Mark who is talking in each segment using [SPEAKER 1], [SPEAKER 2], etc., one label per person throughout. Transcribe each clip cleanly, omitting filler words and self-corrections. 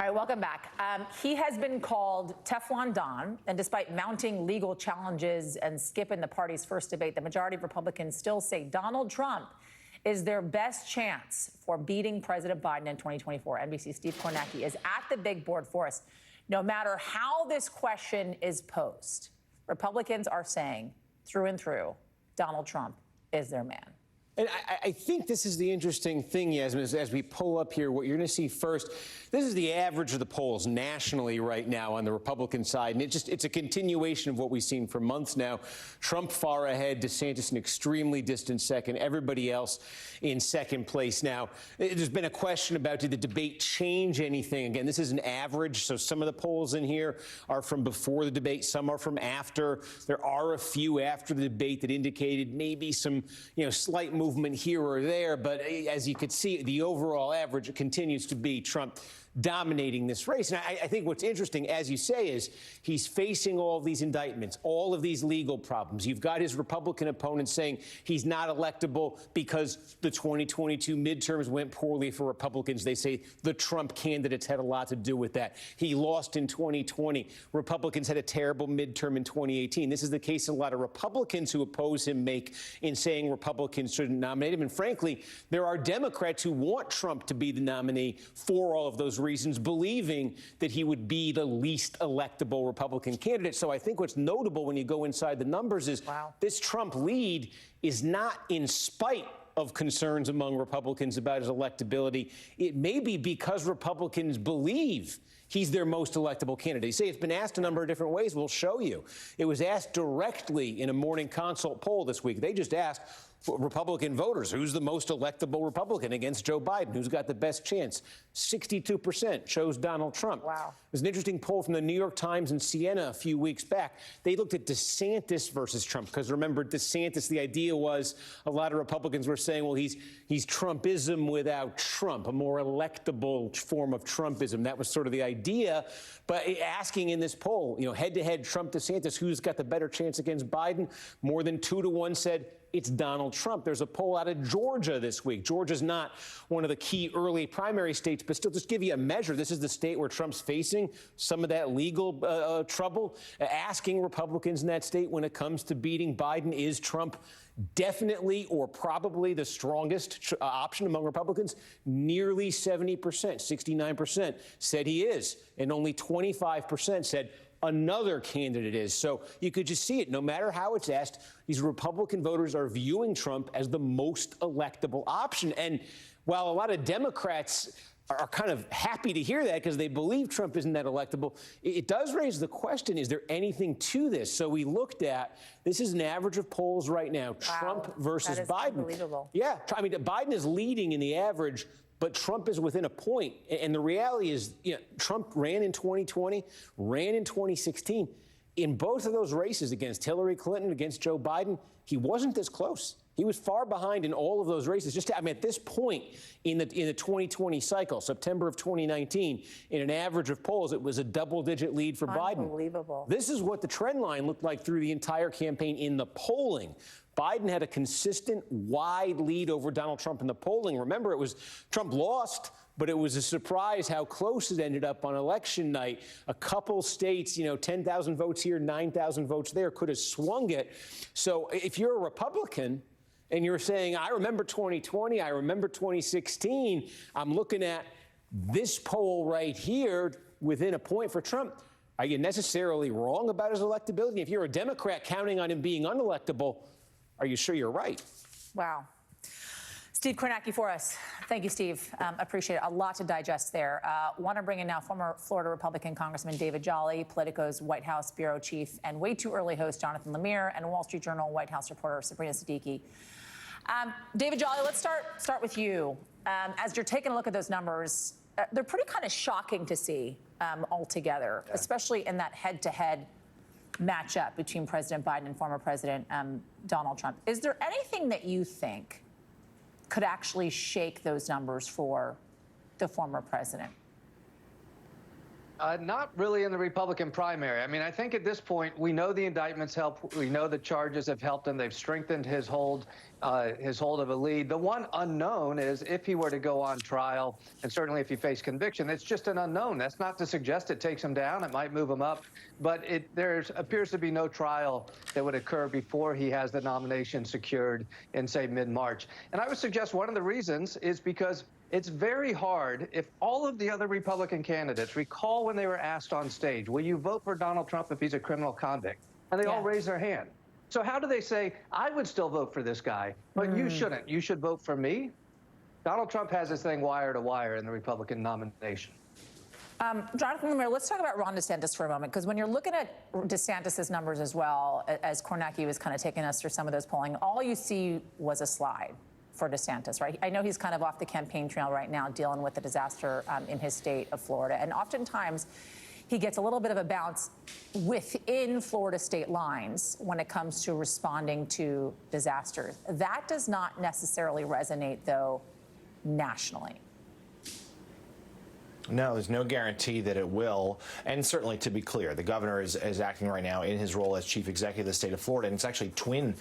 [SPEAKER 1] All right, welcome back. He has been called Teflon Don, and despite mounting legal challenges and skipping the party's first debate, the majority of Republicans still say Donald Trump is their best chance for beating President Biden in 2024. NBC's Steve Kornacki is at the big board for us. No matter how this question is posed, Republicans are saying through and through, Donald Trump is their man.
[SPEAKER 2] And I think this is the interesting thing, Yasmin, as we pull up here, what you're going to see first, this is the average of the polls nationally right now on the Republican side. And it's a continuation of what we've seen for months now. Trump far ahead, DeSantis an extremely distant second, everybody else in second place. Now, there's been a question about, did the debate change anything? Again, this is an average, so some of the polls in here are from before the debate, some are from after. There are a few after the debate that indicated maybe some, slight movement here or there, but as you could see, the overall average continues to be Trump dominating this race. And I think what's interesting, as you say, is he's facing all of these indictments, all of these legal problems. You've got his Republican opponents saying he's not electable because the 2022 midterms went poorly for Republicans. They say the Trump candidates had a lot to do with that. He lost in 2020. Republicans had a terrible midterm in 2018. This is the case a lot of Republicans who oppose him make in saying Republicans shouldn't nominate him. And frankly, there are Democrats who want Trump to be the nominee for all of those reasons, believing that he would be the least electable Republican candidate. So I think what's notable when you go inside the numbers is this Trump lead is not in spite of concerns among Republicans about his electability. It may be because Republicans believe he's their most electable candidate. You say it's been asked a number of different ways. We'll show you. It was asked directly in a morning consult poll this week. They just asked Republican voters, who's the most electable Republican against Joe Biden? Who's got the best chance? 62% chose Donald Trump.
[SPEAKER 1] Wow.
[SPEAKER 2] There's an interesting poll from the New York Times and Siena a few weeks back. They looked at DeSantis versus Trump, because remember, DeSantis, the idea was a lot of Republicans were saying, well, he's Trumpism without Trump, a more electable form of Trumpism. That was sort of the idea. But asking in this poll, head-to-head Trump-DeSantis, who's got the better chance against Biden? More than 2-to-1 said it's Donald Trump. There's a poll out of Georgia this week. Georgia's not one of the key early primary states, but still, just give you a measure. This is the state where Trump's facing some of that legal trouble. Asking Republicans in that state when it comes to beating Biden, is Trump definitely or probably the strongest option among Republicans? Nearly 70%, 69% said he is, and only 25% said another candidate is. So you could just see it. No matter how it's asked, these Republican voters are viewing Trump as the most electable option. And while a lot of Democrats are kind of happy to hear that because they believe Trump isn't that electable, it does raise the question, is there anything to this? So we looked at, this is an average of polls right now, Trump versus
[SPEAKER 1] that is
[SPEAKER 2] Biden.
[SPEAKER 1] Unbelievable.
[SPEAKER 2] Yeah, I mean, Biden is leading in the average, but Trump is within a point. And the reality is, Trump ran in 2020, ran in 2016. In both of those races, against Hillary Clinton, against Joe Biden, he wasn't this close. He was far behind in all of those races. At this point in the 2020 cycle, September of 2019, in an average of polls, it was a double-digit lead for Biden.
[SPEAKER 1] Unbelievable.
[SPEAKER 2] This is what the trend line looked like through the entire campaign in the polling. Biden had a consistent, wide lead over Donald Trump in the polling. Remember, Trump lost, but it was a surprise how close it ended up on election night. A couple states, 10,000 votes here, 9,000 votes there, could have swung it. So if you're a Republican and you're saying, I remember 2020, I remember 2016, I'm looking at this poll right here within a point for Trump, are you necessarily wrong about his electability? If you're a Democrat counting on him being unelectable, are you sure you're right?
[SPEAKER 1] Wow. Steve Kornacki for us. Thank you, Steve. Appreciate it. A lot to digest there. Want to bring in now former Florida Republican Congressman David Jolly, Politico's White House bureau chief, and way too early host Jonathan Lemire, and Wall Street Journal White House reporter Sabrina Siddiqui. David Jolly, let's start with you. As you're taking a look at those numbers, they're pretty kind of shocking to see altogether, especially in that head-to-head matchup between President Biden and former President Donald Trump. Is there anything that you think could actually shake those numbers for the former president?
[SPEAKER 3] Not really in the Republican primary. I mean, I think at this point, we know the indictments help. We know the charges have helped him. They've strengthened his hold of a lead. The one unknown is if he were to go on trial, and certainly if he faced conviction, it's just an unknown. That's not to suggest it takes him down. It might move him up. But there appears to be no trial that would occur before he has the nomination secured in, say, mid-March. And I would suggest one of the reasons is because it's very hard if all of the other Republican candidates recall when they were asked on stage, will you vote for Donald Trump if he's a criminal convict? And they all raise their hand. So how do they say, I would still vote for this guy, but you shouldn't? You should vote for me? Donald Trump has this thing wire to wire in the Republican nomination.
[SPEAKER 1] Jonathan Lemire, let's talk about Ron DeSantis for a moment, because when you're looking at DeSantis's numbers as well, as Kornacki was kind of taking us through some of those polling, all you see was a slide for DeSantis, right? I know he's kind of off the campaign trail right now, dealing with the disaster in his state of Florida. And oftentimes, he gets a little bit of a bounce within Florida state lines when it comes to responding to disasters. That does not necessarily resonate, though, nationally.
[SPEAKER 4] No, there's no guarantee that it will. And certainly, to be clear, the governor is acting right now in his role as chief executive of the state of Florida. And it's actually twin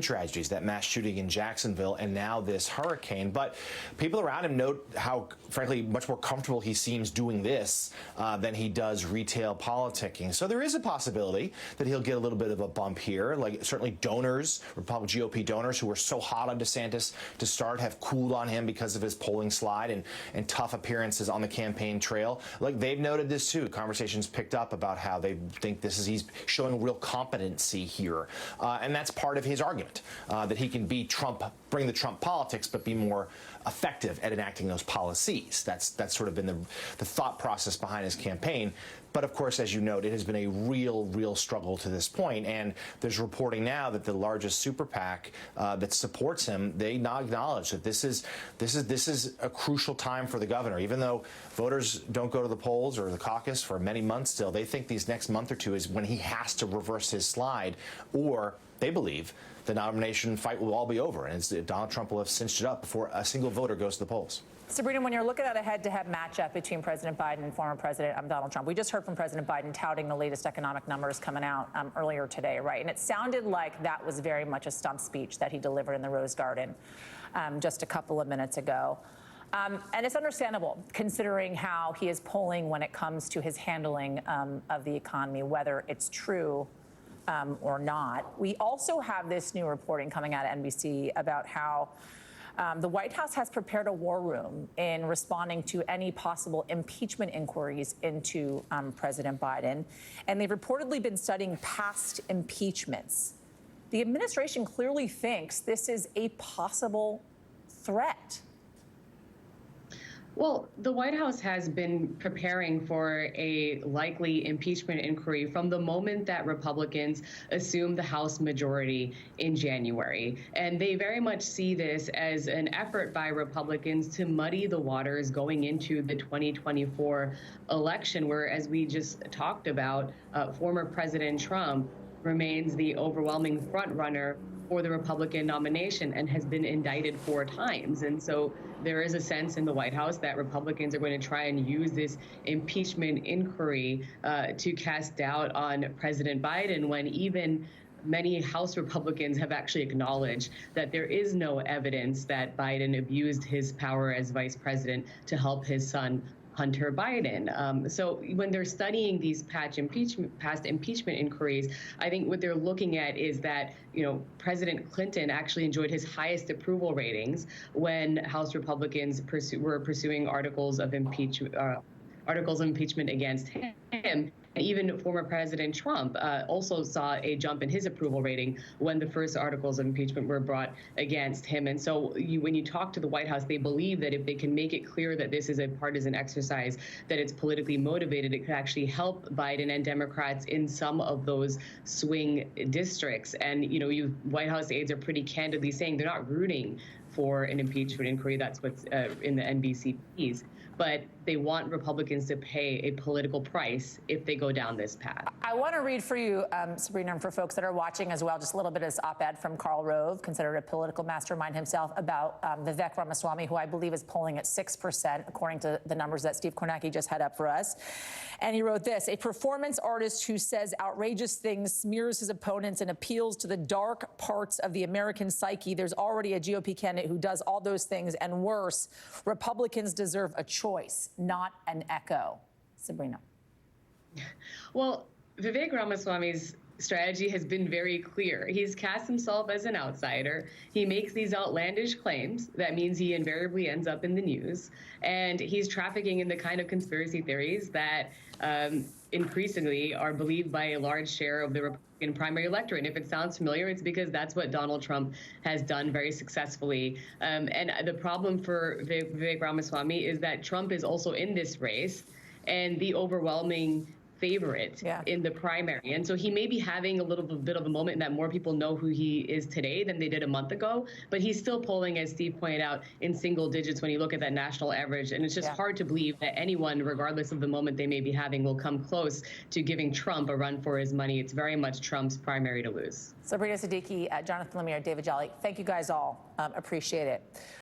[SPEAKER 4] tragedies, that mass shooting in Jacksonville and now this hurricane. But people around him note how, frankly, much more comfortable he seems doing this than he does retail politicking. So there is a possibility that he'll get a little bit of a bump here. Like, certainly donors, Republican GOP donors who were so hot on DeSantis to start have cooled on him because of his polling slide and tough appearances on the campaign trail. Like, they've noted this too. Conversations picked up about how they think he's showing real competency here. And that's part of his argument, that he can be Trump, bring the Trump politics, but be more effective at enacting those policies. That's sort of been the thought process behind his campaign. But of course, as you note, it has been a real struggle to this point. And there's reporting now that the largest super PAC that supports him, they now acknowledge that this is a crucial time for the governor. Even though voters don't go to the polls or the caucus for many months still, they think these next month or two is when he has to reverse his slide, or they believe the nomination fight will all be over and Donald Trump will have cinched it up before a single voter goes to the polls.
[SPEAKER 1] Sabrina, when you're looking at a head-to-head matchup between President Biden and former President Donald Trump, we just heard from President Biden touting the latest economic numbers coming out earlier today, right? And it sounded like that was very much a stump speech that he delivered in the Rose Garden just a couple of minutes ago. And it's understandable, considering how he is polling when it comes to his handling of the economy, whether it's true or not. We also have this new reporting coming out of NBC about how the White House has prepared a war room in responding to any possible impeachment inquiries into President Biden. And they've reportedly been studying past impeachments. The administration clearly thinks this is a possible threat.
[SPEAKER 5] Well, the White House has been preparing for a likely impeachment inquiry from the moment that Republicans assumed the House majority in January. And they very much see this as an effort by Republicans to muddy the waters going into the 2024 election, where, as we just talked about, former President Trump remains the overwhelming frontrunner for the Republican nomination and has been indicted 4 times. And so there is a sense in the White House that Republicans are going to try and use this impeachment inquiry to cast doubt on President Biden, when even many House Republicans have actually acknowledged that there is no evidence that Biden abused his power as vice president to help his son Hunter Biden. So when they're studying these past impeachment inquiries, I think what they're looking at is that, President Clinton actually enjoyed his highest approval ratings when House Republicans were pursuing articles of impeachment against him. And even former President Trump also saw a jump in his approval rating when the first articles of impeachment were brought against him. And so when you talk to the White House, they believe that if they can make it clear that this is a partisan exercise, that it's politically motivated, it could actually help Biden and Democrats in some of those swing districts. And, White House aides are pretty candidly saying they're not rooting for an impeachment inquiry. That's what's in the NBC piece. But they want Republicans to pay a political price if they go down this path.
[SPEAKER 1] I want to read for you, Sabrina, and for folks that are watching as well, just a little bit of this op-ed from Karl Rove, considered a political mastermind himself, about Vivek Ramaswamy, who I believe is polling at 6%, according to the numbers that Steve Kornacki just had up for us. And he wrote this: a performance artist who says outrageous things, smears his opponents, and appeals to the dark parts of the American psyche. There's already a GOP candidate who does all those things and worse. Republicans deserve a choice, not an echo. Sabrina.
[SPEAKER 5] Well, Vivek Ramaswamy's strategy has been very clear. He's cast himself as an outsider. He makes these outlandish claims. That means he invariably ends up in the news. And he's trafficking in the kind of conspiracy theories that increasingly are believed by a large share of the Republican primary electorate. And if it sounds familiar, it's because that's what Donald Trump has done very successfully. And the problem for Vivek Ramaswamy is that Trump is also in this race and the overwhelming favorite in the primary. And so he may be having a little bit of a moment in that more people know who he is today than they did a month ago, but he's still polling, as Steve pointed out, in single digits when you look at that national average. And it's just hard to believe that anyone, regardless of the moment they may be having, will come close to giving Trump a run for his money. It's very much Trump's primary to lose.
[SPEAKER 1] Sabrina Siddiqui, Jonathan Lemire, David Jolly, thank you guys all. Appreciate it.